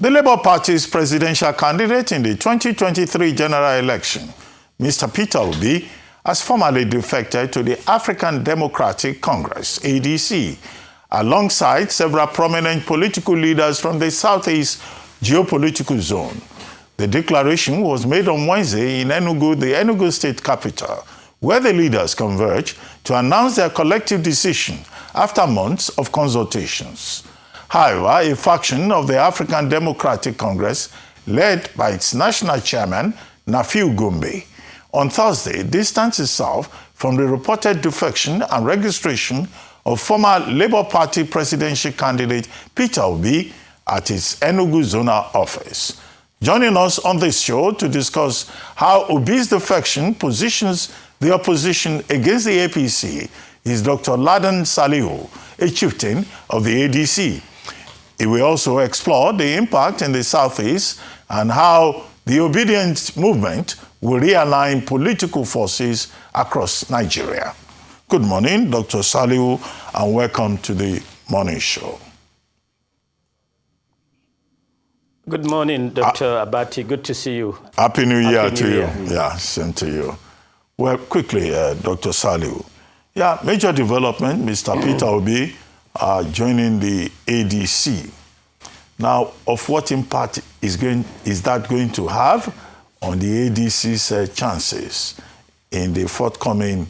The Labour Party's presidential candidate in the 2023 general election, Mr. Peter Obi, has formally defected to the African Democratic Congress, ADC, alongside several prominent political leaders from the Southeast geopolitical zone. The declaration was made on Wednesday in Enugu, the Enugu state capital, where the leaders converged to announce their collective decision after months of consultations. However, a faction of the African Democratic Congress, led by its national chairman, Nafiu Gombe, on Thursday distanced itself from the reported defection and registration of former Labour Party presidential candidate Peter Obi at its Enugu zonal office. Joining us on this show to discuss how Obi's defection positions the opposition against the APC is Dr. Ladan Salihu, a chieftain of the ADC. He will also explore the impact in the Southeast and how the obedient movement will realign political forces across Nigeria. Good morning, Dr. Salihu, and welcome to the morning show. Good morning, Dr. Abati. Good to see you. Happy New Year to you. Yeah, same to you. Well, quickly, Dr. Salihu. Yeah, major development, Mr. Peter Obi joining the ADC. Now, of what impact is that going to have on the ADC's chances in the forthcoming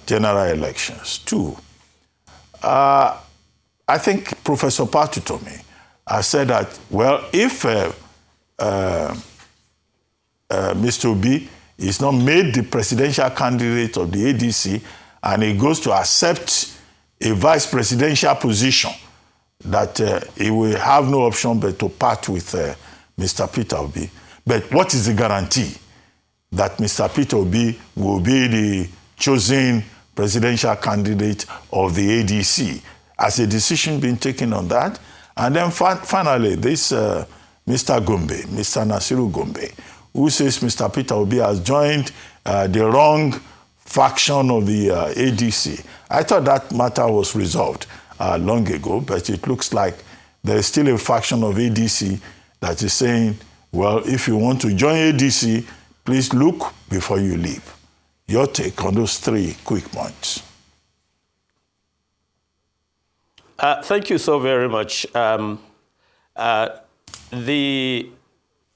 general elections? Two, I think Professor Patutomi said that, well, if Mr. Obi is not made the presidential candidate of the ADC and he goes to accept a vice presidential position, that he will have no option but to part with Mr. Peter Obi. But what is the guarantee that Mr. Peter Obi will be the chosen presidential candidate of the ADC? Has a decision been taken on that? And then finally, this Mr. Gombe, Mr. Nasiru Gombe, who says Mr. Peter Obi has joined the wrong faction of the ADC. I thought that matter was resolved long ago, but it looks like there is still a faction of ADC that is saying, well, if you want to join ADC, please look before you leave. Your take on those three quick points. Thank you so very much. The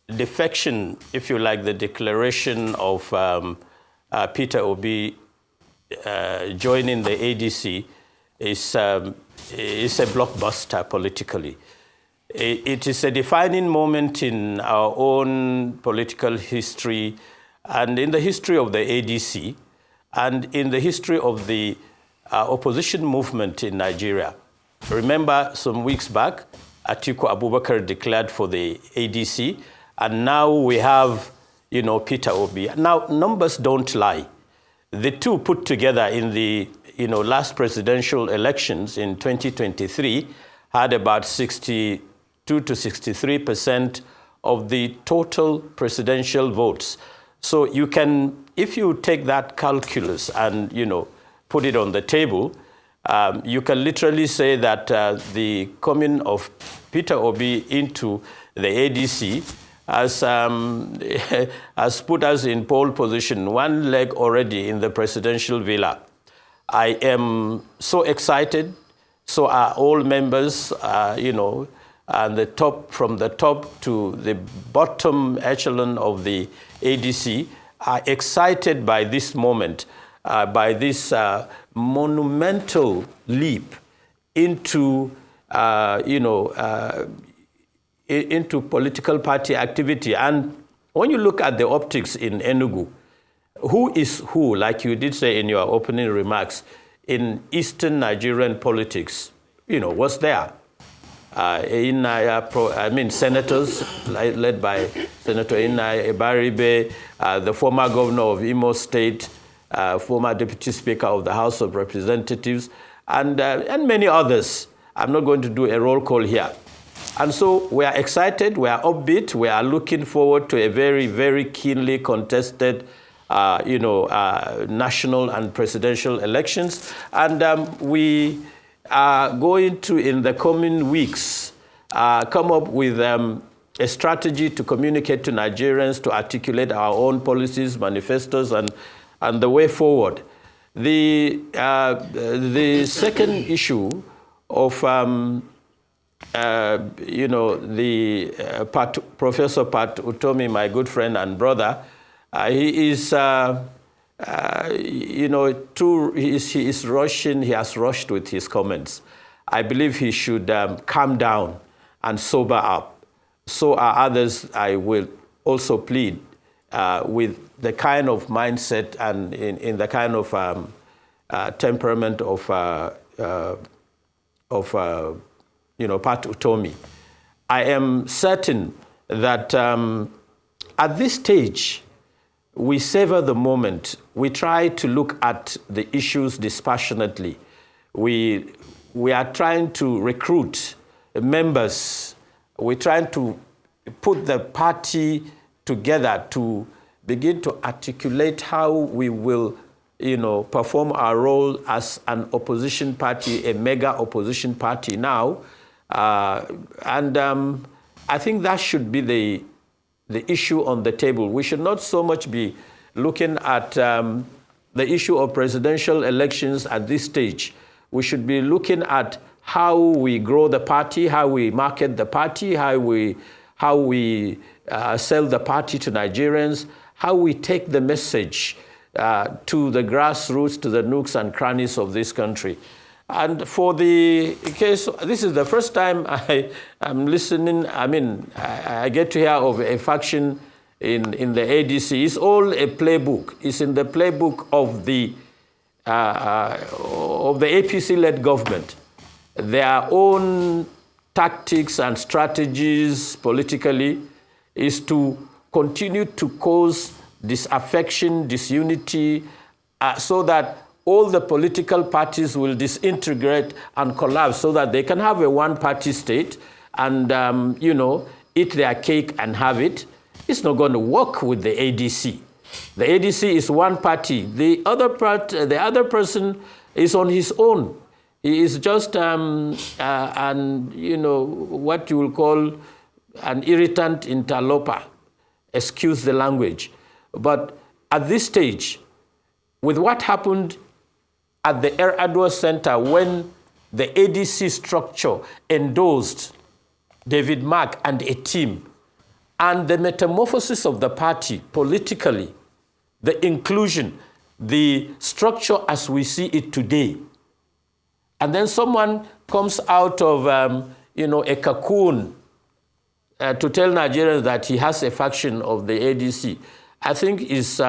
defection, if you like, the declaration of Peter Obi joining the ADC is a blockbuster politically. It is a defining moment in our own political history and in the history of the ADC and in the history of the opposition movement in Nigeria. Remember, some weeks back, Atiku Abubakar declared for the ADC, and now we have, Peter Obi. Now, numbers don't lie. The two put together in the, last presidential elections in 2023 had about 62 to 63% of the total presidential votes. So you can, if you take that calculus and, put it on the table, you can literally say that the coming of Peter Obi into the ADC has put us in pole position, one leg already in the presidential villa. I am so excited. So are all members, and from the top to the bottom echelon of the ADC are excited by this moment, by this monumental leap into, into political party activity. And when you look at the optics in Enugu, who is who, like you did say in your opening remarks, in Eastern Nigerian politics, what's there? Senators led by Senator Inna Ebaribe, the former governor of Imo State, former deputy speaker of the House of Representatives, and many others. I'm not going to do a roll call here. And so we are excited, we are upbeat, we are looking forward to a very, very keenly contested national and presidential elections. And we are going to, in the coming weeks, come up with a strategy to communicate to Nigerians, to articulate our own policies, manifestos, and the way forward. The second issue of Professor Pat Utomi, my good friend and brother, he is, he is rushing. He has rushed with his comments. I believe he should calm down and sober up. So are others. I will also plead with the kind of mindset and in the kind of temperament of Pat Utomi. I am certain that at this stage, we savor the moment. We try to look at the issues dispassionately. We are trying to recruit members. We're trying to put the party together to begin to articulate how we will, perform our role as an opposition party, a mega opposition party now. I think that should be the issue on the table. We should not so much be looking at the issue of presidential elections at this stage. We should be looking at how we grow the party, how we market the party, how we sell the party to Nigerians, how we take the message to the grassroots, to the nooks and crannies of this country. And for the case, this is the first time I am listening. I mean, I get to hear of a faction in the ADC. It's all a playbook. It's in the playbook of the APC-led government. Their own tactics and strategies politically is to continue to cause disaffection, disunity, so that all the political parties will disintegrate and collapse so that they can have a one-party state and, eat their cake and have it. It's not going to work with the ADC. The ADC is one party. The other person is on his own. He is just what you will call an irritant interloper. Excuse the language. But at this stage, with what happened at the Adwa Center when the ADC structure endorsed David Mark and a team, and the metamorphosis of the party politically, the inclusion, the structure as we see it today, and then someone comes out of a cocoon to tell Nigerians that he has a faction of the ADC, I think is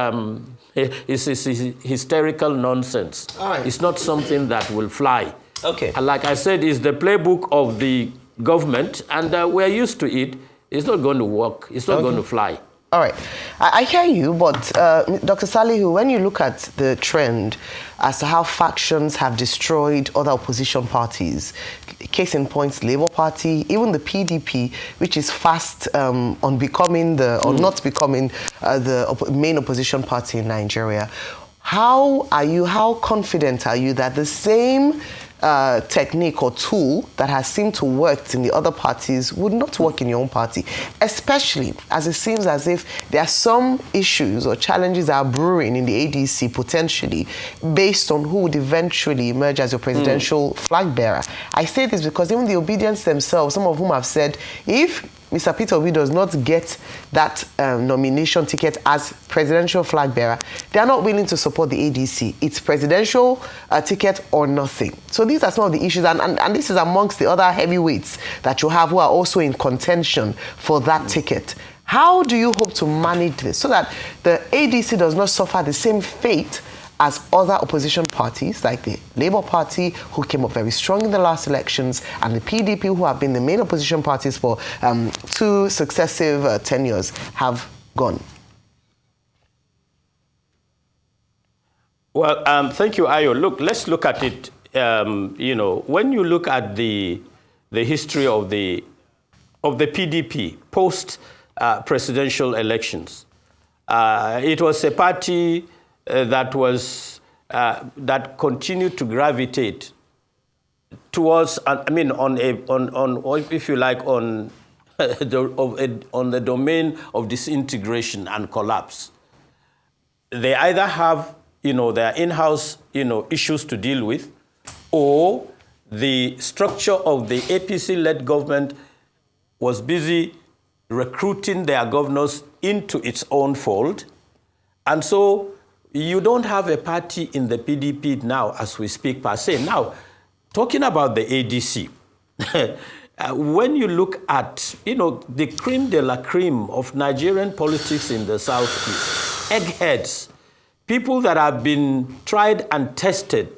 hysterical nonsense. Right. It's not something that will fly. Okay. And like I said, it's the playbook of the government, and we're used to it. It's not going to work. It's not going to fly. All right. I hear you, but Dr. Salihu, when you look at the trend as to how factions have destroyed other opposition parties, case in point, Labour Party, even the PDP, which is fast on becoming or not becoming the main opposition party in Nigeria, how confident are you that the same technique or tool that has seemed to work in the other parties would not work in your own party, especially as it seems as if there are some issues or challenges that are brewing in the ADC potentially based on who would eventually emerge as your presidential flag bearer. I say this because even the Obedience themselves, some of whom have said, if Mr. Peter Obi does not get that nomination ticket as presidential flag bearer, they are not willing to support the ADC. It's presidential ticket or nothing. So these are some of the issues, and this is amongst the other heavyweights that you have who are also in contention for that ticket. How do you hope to manage this so that the ADC does not suffer the same fate as other opposition parties like the Labour Party, who came up very strong in the last elections, and the PDP, who have been the main opposition parties for 2 successive tenures, have gone? Well, thank you, Ayo. Look, let's look at it. When you look at the history of the PDP post presidential elections, it was a party that continued to gravitate towards, I mean, if you like, on the domain of disintegration and collapse. They either have, their in-house, issues to deal with, or the structure of the APC-led government was busy recruiting their governors into its own fold. And so you don't have a party in the PDP now as we speak per se. Now, talking about the ADC, when you look at, the creme de la creme of Nigerian politics in the Southeast, eggheads, people that have been tried and tested,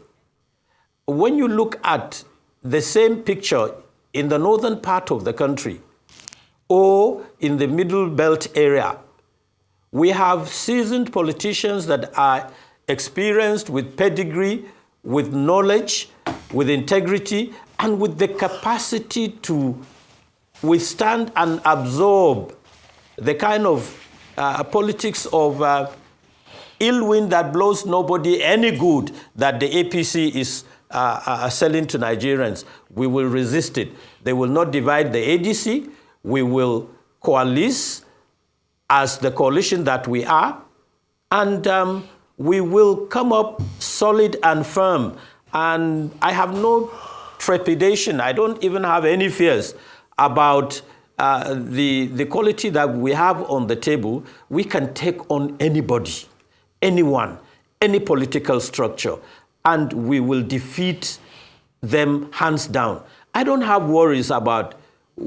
when you look at the same picture in the northern part of the country or in the middle belt area, we have seasoned politicians that are experienced with pedigree, with knowledge, with integrity, and with the capacity to withstand and absorb the kind of politics of ill wind that blows nobody any good that the APC is selling to Nigerians. We will resist it. They will not divide the ADC. We will coalesce as the coalition that we are, and we will come up solid and firm. And I have no trepidation. I don't even have any fears about the quality that we have on the table. We can take on anybody, anyone, any political structure, and we will defeat them hands down. I don't have worries about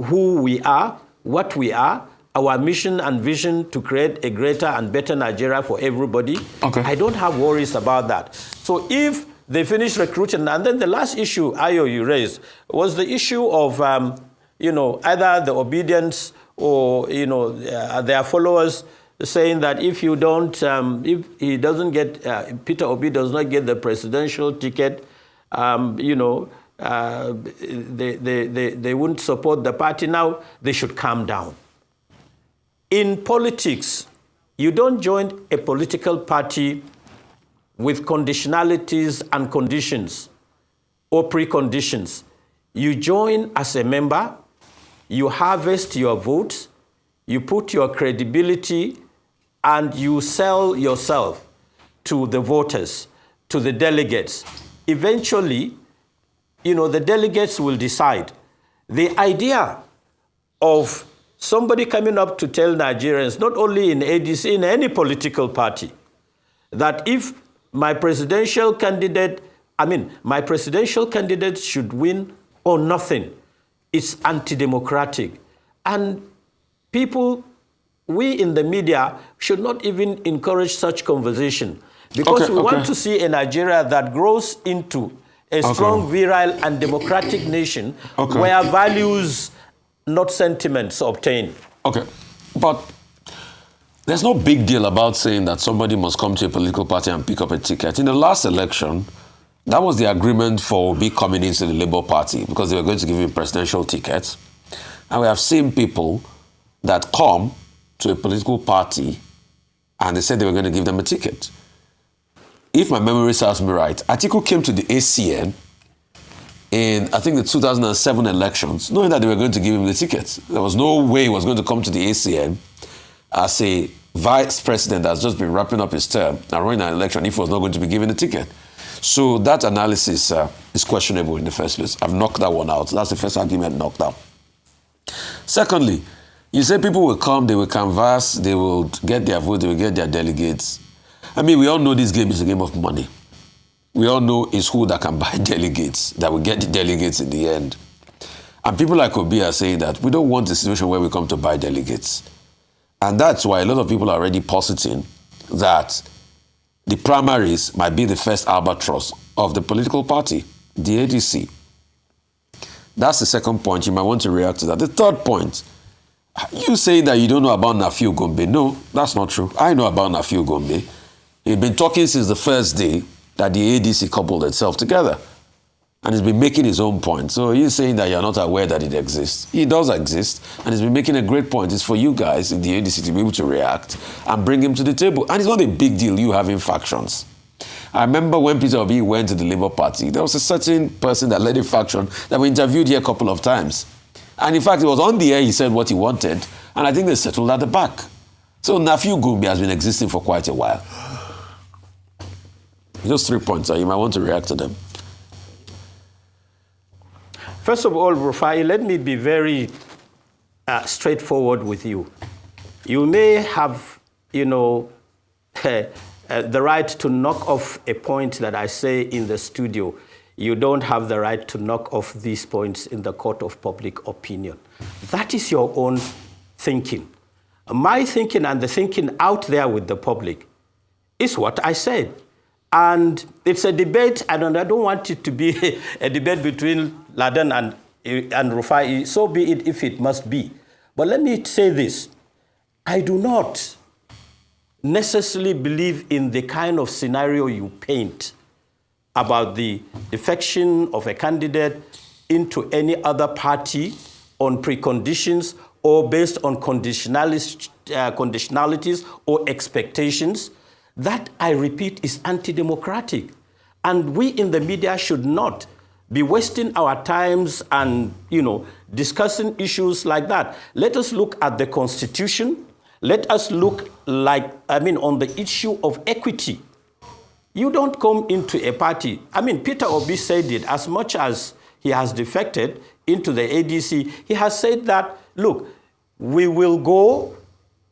who we are, what we are, our mission and vision to create a greater and better Nigeria for everybody. Okay. I don't have worries about that. So if they finish recruiting, and then the last issue, Ayo, you raised, was the issue of, either the obedience or, their followers saying that if you don't, if he doesn't get, Peter Obi does not get the presidential ticket, they wouldn't support the party. Now they should calm down. In politics, you don't join a political party with conditionalities and conditions or preconditions. You join as a member, you harvest your votes, you put your credibility, and you sell yourself to the voters, to the delegates. Eventually, the delegates will decide. The idea of somebody coming up to tell Nigerians, not only in ADC, in any political party, that if my presidential candidate should win or nothing, it's anti-democratic. And people, we in the media should not even encourage such conversation, because we want to see a Nigeria that grows into a strong, virile, and democratic nation where values, not sentiments, obtain. Okay, but there's no big deal about saying that somebody must come to a political party and pick up a ticket. In the last election, that was the agreement for Obi coming into the Labour Party, because they were going to give him presidential tickets. And we have seen people that come to a political party and they said they were going to give them a ticket. If my memory serves me right, Atiku came to the ACN in, I think, the 2007 elections, knowing that they were going to give him the ticket. There was no way he was going to come to the ACN as a vice president that's just been wrapping up his term and running an election if he was not going to be given a ticket. So that analysis is questionable in the first place. I've knocked that one out. That's the first argument knocked out. Secondly, you say people will come, they will canvass, they will get their vote, they will get their delegates. I mean, we all know this game is a game of money. We all know it's who that can buy delegates, that will get the delegates in the end. And people like Obi are saying that we don't want a situation where we come to buy delegates. And that's why a lot of people are already positing that the primaries might be the first albatross of the political party, the ADC. That's the second point. You might want to react to that. The third point, you say that you don't know about Nafiu Gombe. No, that's not true. I know about Nafiu Gombe. He's been talking since the first day that the ADC coupled itself together. And he's been making his own point. So he's saying that you're not aware that it exists. It does exist, and he's been making a great point. It's for you guys in the ADC to be able to react and bring him to the table. And it's not a big deal, you having factions. I remember when Peter Obi went to the Labour Party, there was a certain person that led a faction that we interviewed here a couple of times. And in fact, it was on the air, he said what he wanted, and I think they settled at the back. So Nafiu Gumbi has been existing for quite a while. Just 3 points, you might want to react to them. First of all, Rufai, let me be very straightforward with you. You may have, the right to knock off a point that I say in the studio. You don't have the right to knock off these points in the court of public opinion. That is your own thinking. My thinking and the thinking out there with the public is what I said. And it's a debate, and I don't want it to be a debate between Ladan and Rufai. So be it if it must be. But let me say this. I do not necessarily believe in the kind of scenario you paint about the defection of a candidate into any other party on preconditions or based on conditionalities or expectations. That, I repeat, is anti-democratic. And we in the media should not be wasting our times and, discussing issues like that. Let us look at the Constitution. Let us look on the issue of equity. You don't come into a party. Peter Obi said it as much as he has defected into the ADC. He has said that, look, we will go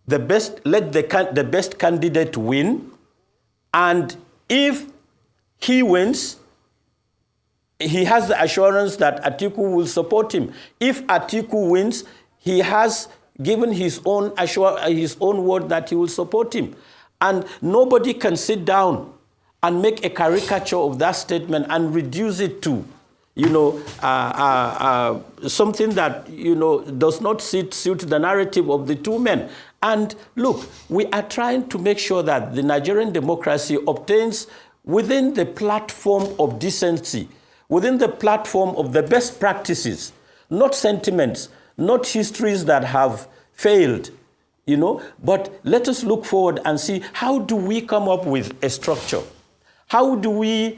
let the best candidate win. And if he wins, he has the assurance that Atiku will support him. If Atiku wins, he has given his own word that he will support him. And nobody can sit down and make a caricature of that statement and reduce it to, something that, does not suit the narrative of the two men. And look, we are trying to make sure that the Nigerian democracy obtains within the platform of decency, within the platform of the best practices, not sentiments, not histories that have failed, but let us look forward and see, how do we come up with a structure? How do we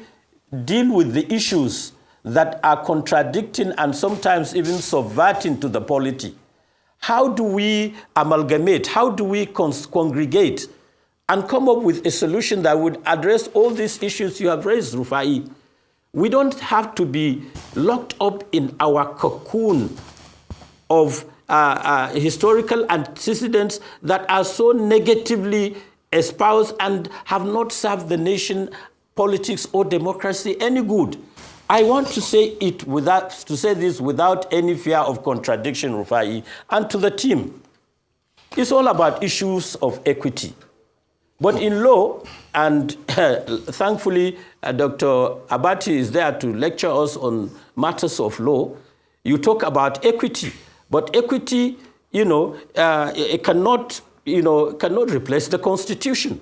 deal with the issues that are contradicting and sometimes even subverting to the polity? How do we amalgamate? How do we congregate and come up with a solution that would address all these issues you have raised, Rufai? We don't have to be locked up in our cocoon of historical antecedents that are so negatively espoused and have not served the nation, politics, or democracy any good. I want to say this without any fear of contradiction, Rufai, and to the team. It's all about issues of equity. But in law, and thankfully Dr. Abati is there to lecture us on matters of law, you talk about equity. But equity, it cannot replace the Constitution.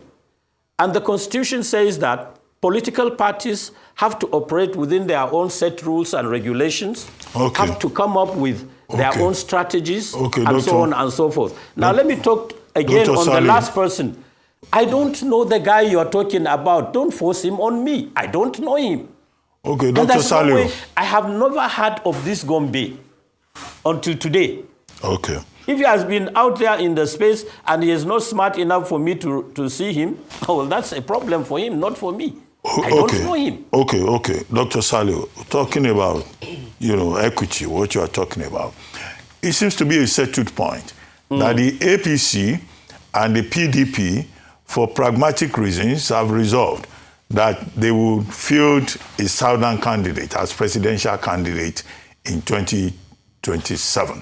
And the Constitution says that political parties have to operate within their own set rules and regulations, have to come up with their own strategies, and so on and so forth. Now, let me talk again on the last person. I don't know the guy you're talking about. Don't force him on me. I don't know him. Okay, Dr. Salihu. I have never heard of this Gombe until today. Okay. If he has been out there in the space and he is not smart enough for me to see him, well, that's a problem for him, not for me. I don't know him. Okay. Dr. Salihu, talking about, equity, what you are talking about, it seems to be a settled point that the APC and the PDP, for pragmatic reasons, have resolved that they will field a southern candidate as presidential candidate in 2027.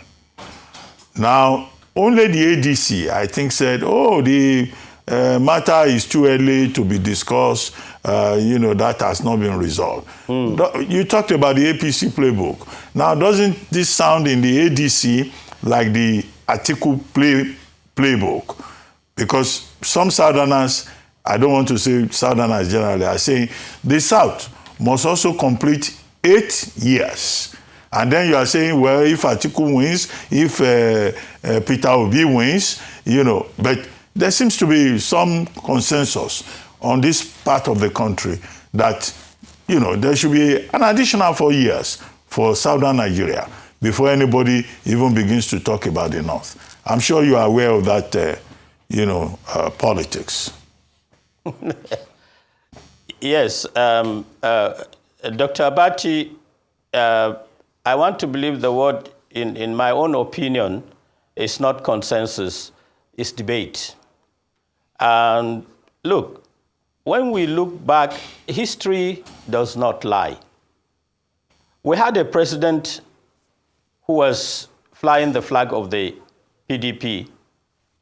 Now, only the ADC, I think, said, the matter is too early to be discussed. That has not been resolved. You talked about the APC playbook. Now, doesn't this sound in the ADC like the Atiku playbook? Because some Southerners, I don't want to say Southerners generally, are saying the South must also complete 8 years. And then you are saying, well, if Atiku wins, if Peter Obi wins, but there seems to be some consensus on this part of the country that, you know, there should be an additional 4 years for southern Nigeria before anybody even begins to talk about the North. I'm sure you are aware of that, politics. Yes. Dr. Abati, I want to believe the word, in my own opinion, is not consensus, it's debate. And look, when we look back, history does not lie. We had a president who was flying the flag of the PDP,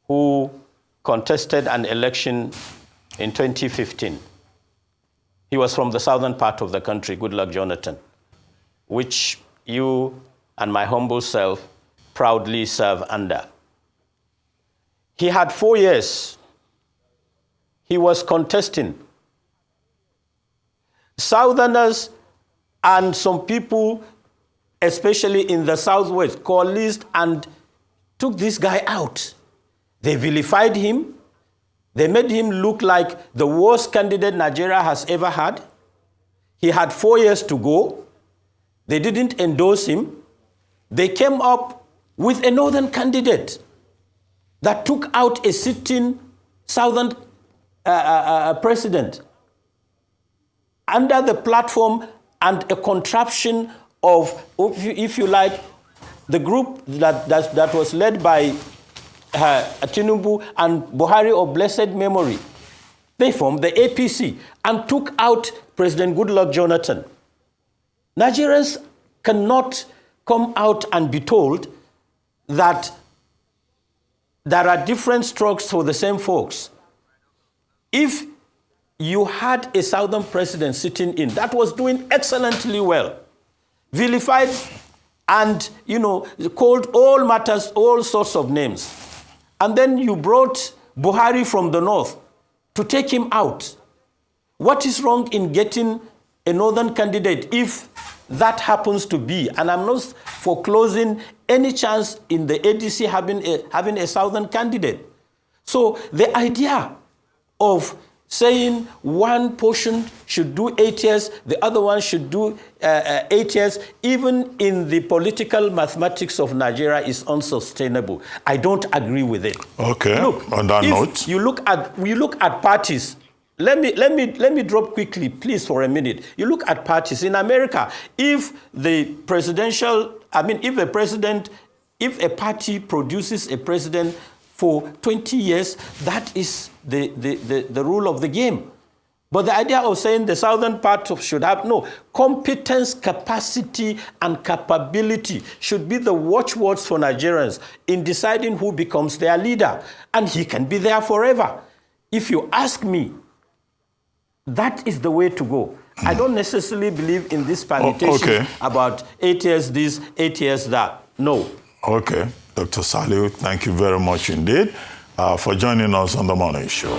who contested an election in 2015. He was from the southern part of the country, Goodluck Jonathan, which you and my humble self proudly serve under. He had 4 years. He was contesting. Southerners and some people, especially in the southwest, coalesced and took this guy out. They vilified him. They made him look like the worst candidate Nigeria has ever had. He had 4 years to go. They didn't endorse him. They came up with a northern candidate that took out a sitting southern president under the platform and a contraption of, if you like, the group that was led by Tinubu and Buhari of blessed memory. They formed the APC and took out President Goodluck Jonathan. Nigerians cannot come out and be told that there are different strokes for the same folks. If you had a southern president sitting in that was doing excellently well, vilified and, called all matters, all sorts of names, and then you brought Buhari from the north to take him out, what is wrong in getting a northern candidate if that happens to be? And I'm not foreclosing any chance in the ADC having a southern candidate. So the idea of saying one portion should do 8 years, the other one should do 8 years, even in the political mathematics of Nigeria, is unsustainable. I don't agree with it. Okay. Look, on that note, we look at parties. Let me drop quickly, please, for a minute. You look at parties in America. If a party produces a president for 20 years, that is the rule of the game. But the idea of saying the southern part should have, no, competence, capacity, and capability should be the watchwords for Nigerians in deciding who becomes their leader. And he can be there forever. If you ask me, that is the way to go. I don't necessarily believe in this permutation about 8 years this, 8 years that. No. Okay. Dr. Salihu, thank you very much indeed for joining us on The Morning Show.